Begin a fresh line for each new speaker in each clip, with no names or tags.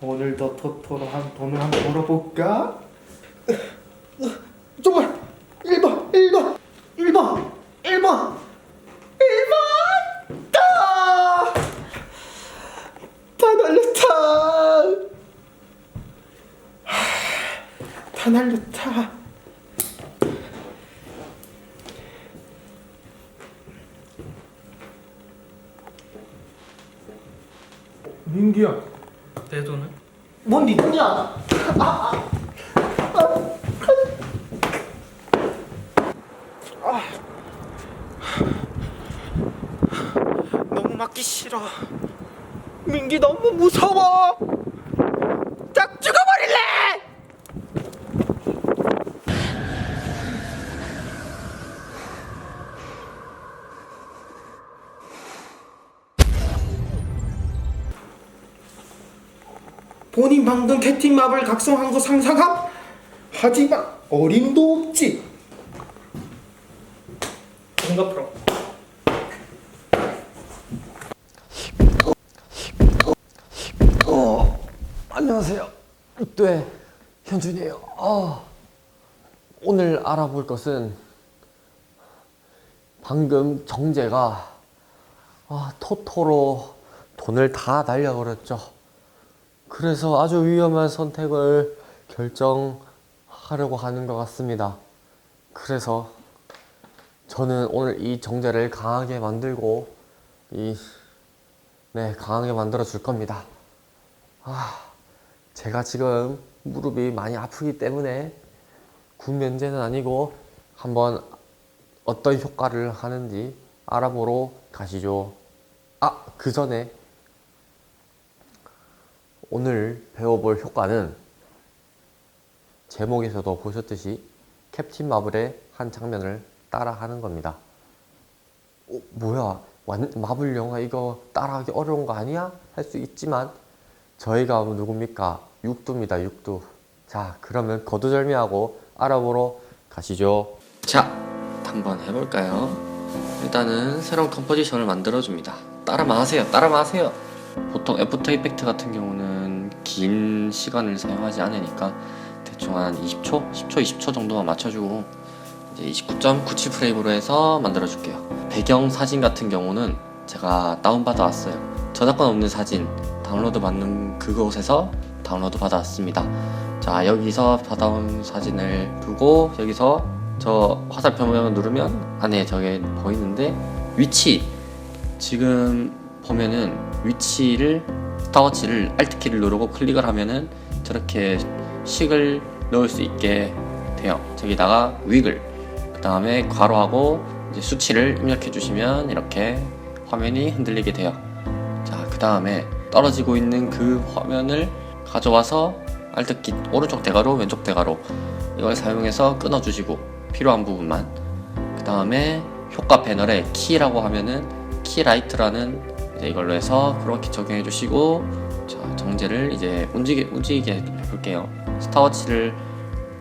오늘도 토토로 한 돈을 한번 벌어볼까? 정말 1번 1번 1번 1번 1번 다 날렸다. 다 날렸다. 민기야,
내 돈은?
뭔 네 돈이야? 너무 맞기 싫어. 민기 너무 무서워. 딱 죽어버릴래. 본인 방금 캣틴 맙을 각성한 거 상상함? 하지만 어림도 없지.
뭔가 풀어.
안녕하세요. 네, 현준이에요. 오늘 알아볼 것은 방금 정재가 토토로 돈을 다 날려버렸죠. 그래서 아주 위험한 선택을 결정하려고 하는 것 같습니다. 그래서 저는 오늘 이 정재를 강하게 만들고 강하게 만들어 줄 겁니다. 제가 지금 무릎이 많이 아프기 때문에 군면제는 아니고 한번 어떤 효과를 하는지 알아보러 가시죠. 그 전에 오늘 배워볼 효과는 제목에서도 보셨듯이 캡틴 마블의 한 장면을 따라하는 겁니다. 뭐야, 마블 영화 이거 따라하기 어려운 거 아니야? 할 수 있지만 저희가 누굽니까? 육두입니다, 육두. 자, 그러면 거두절미하고 알아보러 가시죠. 자, 한번 해볼까요? 일단은 새로운 컴포지션을 만들어줍니다. 따라만 하세요. 보통 애프터 이펙트 같은 경우는 긴 시간을 사용하지 않으니까 대충 한 20초? 10초, 20초 정도만 맞춰주고 이제 29.97 프레임으로 해서 만들어줄게요. 배경 사진 같은 경우는 제가 다운받아 왔어요. 저작권 없는 사진 다운로드 받는 그곳에서 다운로드 받아왔습니다. 자, 여기서 받아온 사진을 두고 여기서 저 화살표 모양을 누르면 안에 저게 보이는데 위치, 지금 보면은 위치를 스타워치를 Alt키를 누르고 클릭을 하면은 저렇게 식을 넣을 수 있게 돼요. 저기다가 위글, 그 다음에 괄호하고 이제 수치를 입력해 주시면 이렇게 화면이 흔들리게 돼요. 자, 그 다음에 떨어지고 있는 그 화면을 가져와서 Alt키 오른쪽 대괄호 왼쪽 대괄호 이걸 사용해서 끊어주시고 필요한 부분만, 그 다음에 효과 패널에 키라고 하면은 키라이트라는 이걸로 해서 그렇게 적용해 주시고, 자, 정제를 이제 움직이게 해볼게요. 스타워치를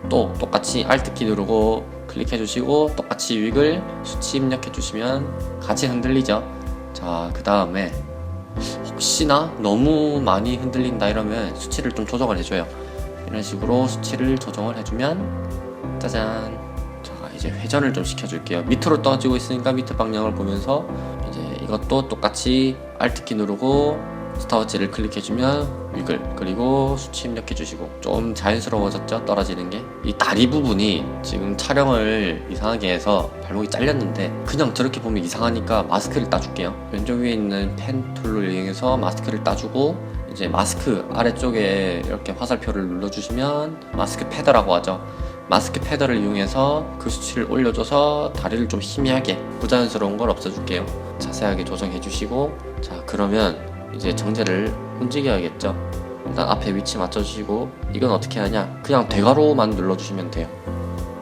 또 똑같이 Alt키 누르고 클릭해 주시고 똑같이 위글 수치 입력해 주시면 같이 흔들리죠. 자, 그 다음에 혹시나 너무 많이 흔들린다 이러면 수치를 좀 조정을 해줘요. 이런 식으로 수치를 조정을 해주면 짜잔. 자, 이제 회전을 좀 시켜줄게요. 밑으로 떠지고 있으니까 밑에 방향을 보면서 이제 이것도 똑같이 Alt키 누르고 스타워치를 클릭해주면 위글, 그리고 수치 입력해주시고 좀 자연스러워졌죠? 떨어지는 게. 이 다리 부분이 지금 촬영을 이상하게 해서 발목이 잘렸는데 그냥 저렇게 보면 이상하니까 마스크를 따줄게요. 왼쪽 위에 있는 펜 툴을 이용해서 마스크를 따주고 이제 마스크 아래쪽에 이렇게 화살표를 눌러주시면 마스크 패더라고 하죠. 마스크 패더를 이용해서 그 수치를 올려줘서 다리를 좀 희미하게 부자연스러운 걸 없애줄게요. 자세하게 조정해 주시고, 자, 그러면 이제 정제를 움직여야겠죠. 일단 앞에 위치 맞춰주시고, 이건 어떻게 하냐, 그냥 대괄호만 눌러주시면 돼요.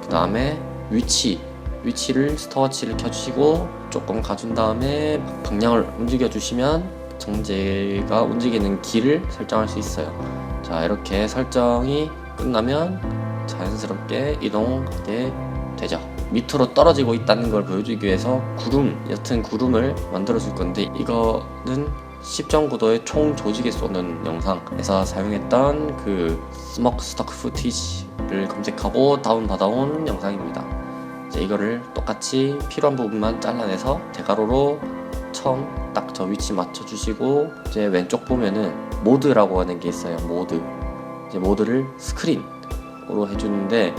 그 다음에 위치를 스타워치를 켜주시고 조금 가준 다음에 방향을 움직여주시면 정제가 움직이는 길을 설정할 수 있어요. 자, 이렇게 설정이 끝나면 자연스럽게 이동하게 되죠. 밑으로 떨어지고 있다는 걸 보여주기 위해서 옅은 구름을 만들어 줄 건데 이거는 10.9도의 총 조직에 쏘는 영상에서 사용했던 그 스모크 스토크 후티지를 검색하고 다운받아온 영상입니다. 이제 이거를 똑같이 필요한 부분만 잘라내서 대가로로 처음 딱 저 위치 맞춰주시고, 이제 왼쪽 보면은 모드라고 하는 게 있어요. 모드. 이제 모드를 스크린으로 해주는데,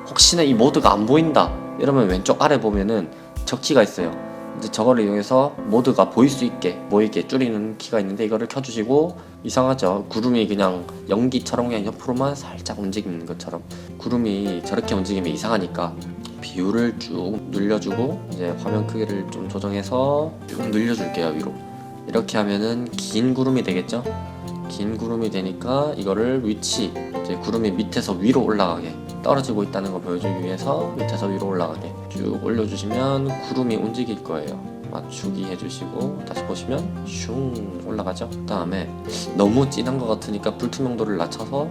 혹시나 이 모드가 안 보인다 이러면 왼쪽 아래 보면은 적키가 있어요. 이제 저거를 이용해서 모드가 보일 수 있게 보이게 줄이는 키가 있는데, 이거를 켜주시고, 이상하죠? 구름이 그냥 연기처럼 그냥 옆으로만 살짝 움직이는 것처럼, 구름이 저렇게 움직이면 이상하니까 비율을 쭉 늘려주고, 이제 화면 크기를 좀 조정해서 쭉 늘려줄게요. 위로. 이렇게 하면은 긴 구름이 되겠죠? 긴 구름이 되니까 이거를 위치, 이제 구름이 밑에서 위로 올라가게, 떨어지고 있다는 거 보여주기 위해서 밑에서 위로 올라가게 쭉 올려주시면 구름이 움직일 거예요. 맞추기 해주시고, 다시 보시면 슝 올라가죠. 그 다음에 너무 진한 것 같으니까 불투명도를 낮춰서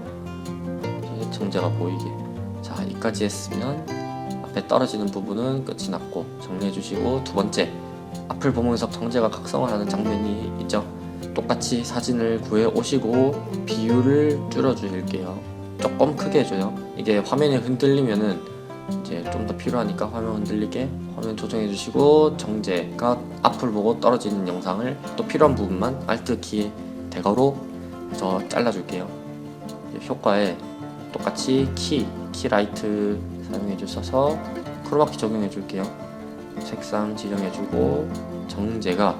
정제가 보이게. 자, 여기까지 했으면 앞에 떨어지는 부분은 끝이 났고, 정리해주시고, 두 번째, 앞을 보면서 정제가 각성을 하는 장면이 있죠. 똑같이 사진을 구해 오시고 비율을 줄여주실게요. 조금 크게 해줘요. 이게 화면이 흔들리면은 이제 좀 더 필요하니까 화면 흔들리게 화면 조정해 주시고, 정제가 앞을 보고 떨어지는 영상을 또 필요한 부분만 Alt 키 대괄호 해서 잘라줄게요. 효과에 똑같이 키라이트 사용해 주셔서 크로마키 적용해 줄게요. 색상 지정해 주고, 정제가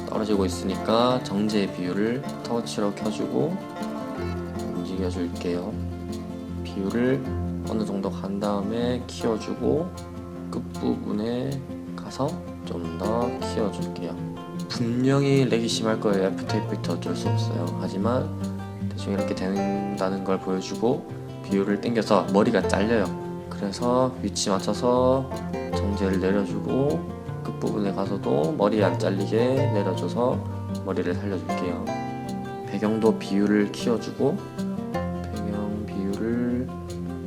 떨어지고 있으니까 정제의 비율을 터치로 켜주고 움직여 줄게요. 비율을 어느 정도 간 다음에 키워주고, 끝부분에 가서 좀 더 키워줄게요. 분명히 렉이 심할 거예요. 애프터 이펙트 어쩔 수 없어요. 하지만 대충 이렇게 된다는 걸 보여주고, 비율을 당겨서 머리가 잘려요. 그래서 위치 맞춰서 정제를 내려주고, 끝부분에 가서도 머리 안 잘리게 내려줘서 머리를 살려줄게요. 배경도 비율을 키워주고, 배경 비율을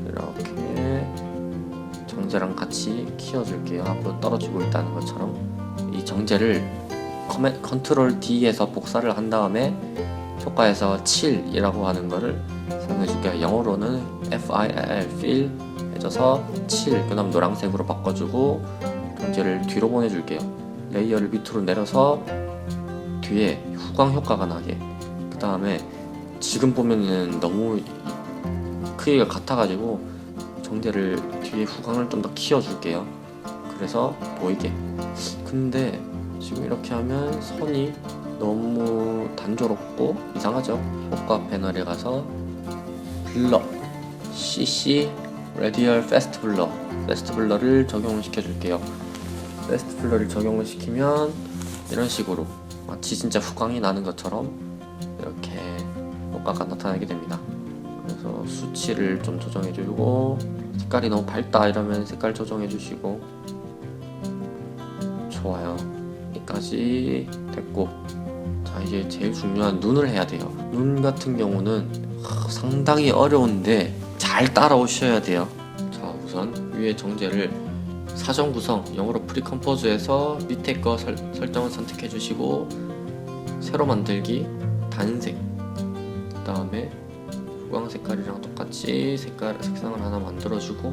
이렇게 정제랑 같이 키워줄게요. 앞으로 떨어지고 있다는 것처럼. 이 정제를 컨트롤 D에서 복사를 한 다음에 효과에서 7이라고 하는 거를 사용해줄게요. 영어로는 FILL feel 해줘서 7, 그 다음 노란색으로 바꿔주고, 정제를 뒤로 보내줄게요. 레이어를 밑으로 내려서 뒤에 후광 효과가 나게. 그 다음에 지금 보면은 너무 크기가 같아가지고 정제를 뒤에 후광을 좀 더 키워줄게요. 그래서 보이게. 근데 지금 이렇게 하면 선이 너무 단조롭고 이상하죠? 효과 패널에 가서 블러, CC 레디얼 패스트 블러, 패스트 블러를 적용을 시켜줄게요. 패스트 블러를 적용을 시키면 이런 식으로 마치 진짜 후광이 나는 것처럼 이렇게 효과가 나타나게 됩니다. 그래서 수치를 좀 조정해주고, 색깔이 너무 밝다 이러면 색깔 조정해주시고. 좋아요. 여기까지 됐고, 자, 이제 제일 중요한 눈을 해야 돼요. 눈 같은 경우는 상당히 어려운데 잘 따라오셔야 돼요. 자, 우선 위에 정제를 사전 구성, 영어로 프리컴포즈에서 밑에 거 설정을 선택해 주시고, 새로 만들기, 단색, 그 다음에 후광 색깔이랑 똑같이 색상을 하나 만들어주고,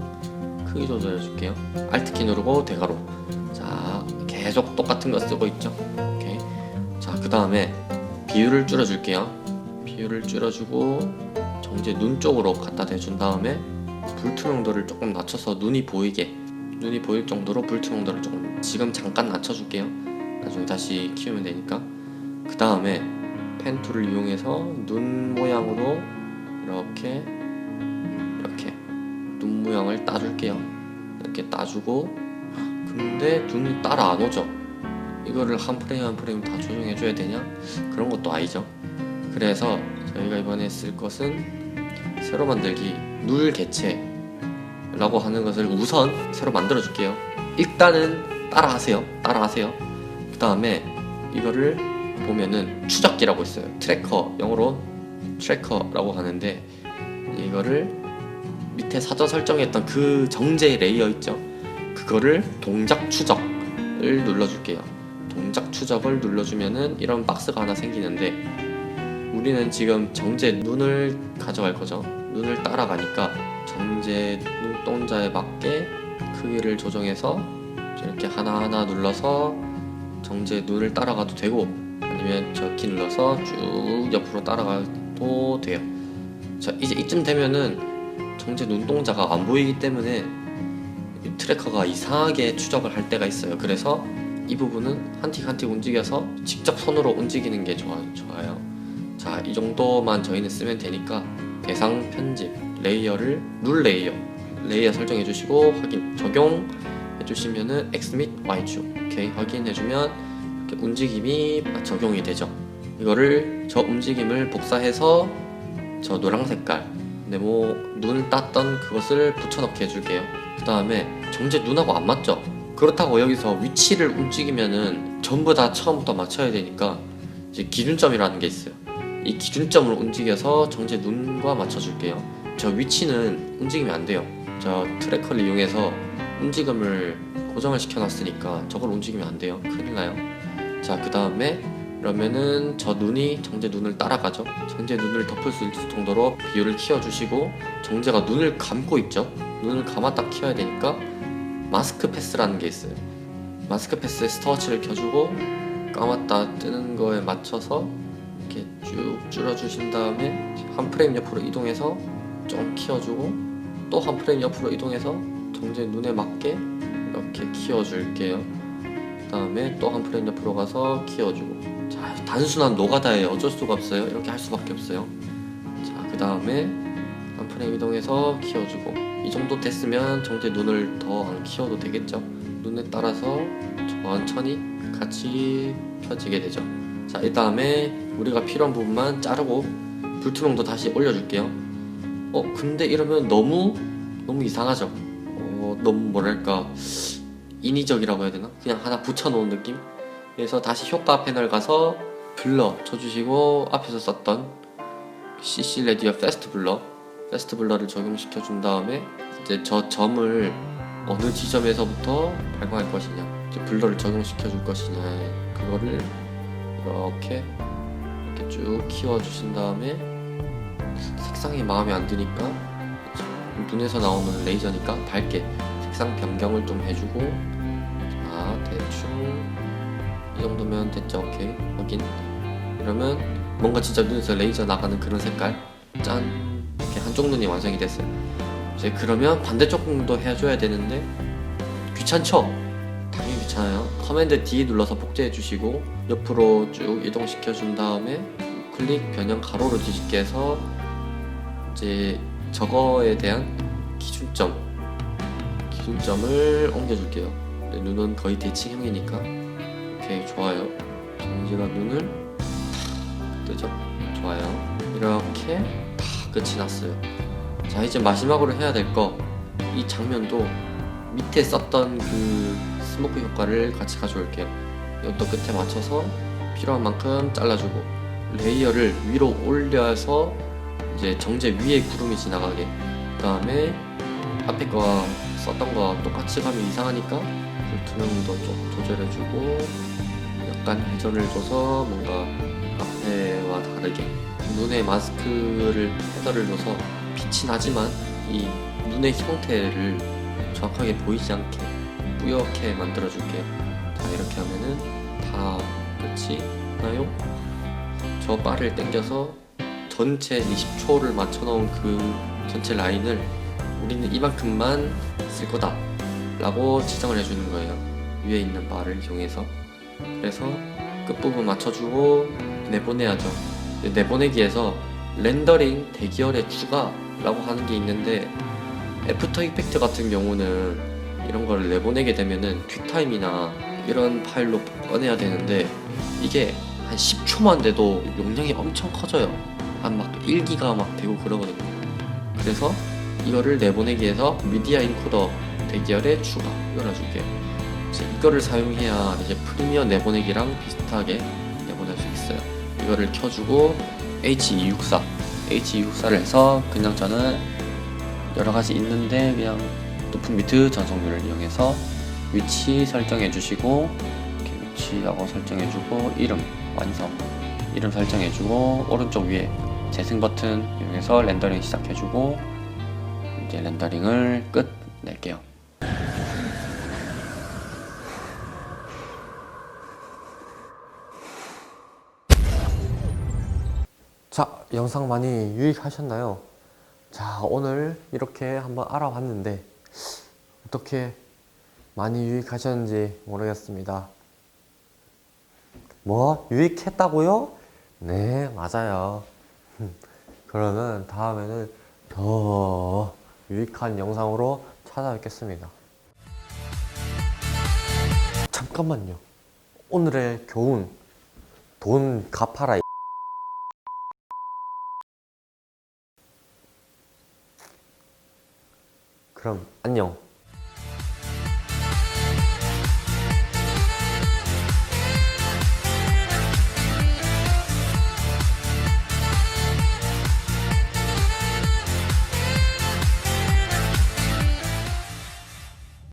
크기 조절해 줄게요. Alt키 누르고 대괄호. 자, 계속 똑같은 거 쓰고 있죠. 오케이. 자, 그 다음에 비율을 줄여줄게요. 비율을 줄여주고 정제 눈 쪽으로 갖다 대준 다음에 불투명도를 조금 낮춰서 눈이 보일 정도로 불투명도를 조금 지금 잠깐 낮춰줄게요. 나중에 다시 키우면 되니까. 그 다음에 펜 툴을 이용해서 눈 모양으로 이렇게 눈 모양을 따줄게요. 이렇게 따주고, 근데 눈이 따라 안 오죠? 이거를 한 프레임 한 프레임 다 조정해줘야 되냐? 그런 것도 아니죠. 그래서 저희가 이번에 쓸 것은 새로 만들기 눌 개체라고 하는 것을 우선 새로 만들어 줄게요. 일단은 따라하세요. 그 다음에 이거를 보면은 추적기라고 있어요. 트래커, 영어로 트래커라고 하는데, 이거를 밑에 사전 설정했던 그 정제 레이어 있죠? 그거를 동작 추적을 눌러줄게요. 동작 추적을 눌러주면은 이런 박스가 하나 생기는데, 우리는 지금 정제 눈을 가져갈 거죠. 눈을 따라가니까 정제 눈동자에 맞게 크기를 조정해서 이렇게 하나하나 눌러서 정제 눈을 따라가도 되고, 아니면 저 키 눌러서 쭉 옆으로 따라가도 돼요. 자, 이제 이쯤 되면은 정제 눈동자가 안 보이기 때문에 트래커가 이상하게 추적을 할 때가 있어요. 그래서 이 부분은 한 틱 한 틱 움직여서 직접 손으로 움직이는 게 좋아요. 자, 이 정도만 저희는 쓰면 되니까 대상 편집, 레이어를 룰 레이어 설정해 주시고 확인, 적용해 주시면은 X 및 Y축 오케이 확인해 주면 이렇게 움직임이 적용이 되죠. 이거를 저 움직임을 복사해서 저 노란 색깔 네모 눈 땄던 그것을 붙여넣게 해줄게요. 그 다음에 정제 눈하고 안 맞죠? 그렇다고 여기서 위치를 움직이면은 전부 다 처음부터 맞춰야 되니까 이제 기준점이라는 게 있어요. 이 기준점을 움직여서 정제 눈과 맞춰줄게요. 저 위치는 움직이면 안 돼요. 저 트래커를 이용해서 움직임을 고정을 시켜놨으니까 저걸 움직이면 안 돼요. 큰일 나요. 자, 그 다음에 그러면은 저 눈이 정제 눈을 따라가죠. 정제 눈을 덮을 수 있을 정도로 비율을 키워주시고, 정제가 눈을 감고 있죠. 눈을 감았다 키워야 되니까 마스크 패스라는 게 있어요. 마스크 패스에 스톱워치를 켜주고 감았다 뜨는 거에 맞춰서 이렇게 쭉 줄여주신 다음에 한 프레임 옆으로 이동해서 좀 키워주고, 또 한 프레임 옆으로 이동해서 정제 눈에 맞게 이렇게 키워줄게요. 그 다음에 또 한 프레임 옆으로 가서 키워주고. 자, 단순한 노가다예요. 어쩔 수가 없어요. 이렇게 할 수밖에 없어요. 자, 그 다음에 한 프레임 이동해서 키워주고. 이 정도 됐으면 정제 눈을 더 안 키워도 되겠죠. 눈에 따라서 천천히 같이 펴지게 되죠. 자, 이 다음에 우리가 필요한 부분만 자르고 불투명도 다시 올려줄게요. 근데 이러면 너무 이상하죠. 너무 뭐랄까 인위적이라고 해야 되나? 그냥 하나 붙여놓은 느낌? 그래서 다시 효과 패널 가서 블러 쳐주시고, 앞에서 썼던 CC 레디어 패스트 블러를 적용시켜 준 다음에 이제 저 점을 어느 지점에서부터 발광할 것이냐, 이제 블러를 적용시켜 줄 것이냐, 그거를 이렇게 쭉 키워 주신 다음에 색상이 마음에 안 드니까 눈에서 나오는 레이저니까 밝게 색상 변경을 좀 해주고. 자, 대충 이 정도면 됐죠. 오케이 확인. 이러면 뭔가 진짜 눈에서 레이저 나가는 그런 색깔, 짠, 이렇게 한쪽 눈이 완성이 됐어요. 이제 그러면 반대쪽 눈도 해줘야 되는데 귀찮죠? 당연히 귀찮아요. 커맨드 D 눌러서 복제해 주시고 옆으로 쭉 이동시켜 준 다음에 클릭 변형 가로로 뒤집게 해서 이제 저거에 대한 기준점을 옮겨줄게요. 눈은 거의 대칭형이니까. 오케이 좋아요. 정지가 눈을 탁 뜨죠. 좋아요. 이렇게 다 끝이 났어요. 자, 이제 마지막으로 해야 될 거, 이 장면도 밑에 썼던 그 스모크 효과를 같이 가져올게요. 이것도 끝에 맞춰서 필요한 만큼 잘라주고, 레이어를 위로 올려서 이제 정제 위에 구름이 지나가게. 그 다음에 앞에 거와 썼던 거와 똑같이 가면 이상하니까 불투명도 좀 조절해주고, 약간 회전을 줘서 뭔가 앞에와 다르게 눈에 마스크를 패더를 줘서 빛이 나지만 이 눈의 형태를 정확하게 보이지 않게 뿌옇게 만들어 줄게요. 자, 이렇게 하면은 다 끝이 나요. 저 바를 당겨서 전체 20초를 맞춰 놓은 그 전체 라인을 우리는 이만큼만 쓸 거다 라고 지정을 해주는 거예요. 위에 있는 바를 이용해서. 그래서 끝부분 맞춰주고 내보내야죠. 내보내기에서 렌더링 대기열의 추가라고 하는 게 있는데, 애프터 이펙트 같은 경우는 이런 거를 내보내게 되면은 퀵타임이나 이런 파일로 꺼내야 되는데, 이게 한 10초만 돼도 용량이 엄청 커져요. 한 막 1기가 막 되고 그러거든요. 그래서 이거를 내보내기에서 미디어 인코더 대기열의 추가 이걸 해줄게요. 이거를 사용해야 이제 프리미어 내보내기랑 비슷하게 내보낼 수 있어요. 이거를 켜주고 H264를 해서, 그냥 저는 여러가지 있는데 그냥 높은 비트 전송률을 이용해서 위치 설정해 주시고, 이렇게 위치하고 설정해주고 이름 완성. 이름 설정해주고 오른쪽 위에 재생 버튼 이용해서 렌더링 시작해주고 이제 렌더링을 끝 낼게요. 자, 영상 많이 유익하셨나요? 자, 오늘 이렇게 한번 알아봤는데 어떻게 많이 유익하셨는지 모르겠습니다. 뭐? 유익했다고요? 네, 맞아요. 그러면 다음에는 더 유익한 영상으로 찾아뵙겠습니다. 잠깐만요. 오늘의 교훈. 돈 갚아라. 그럼 안녕.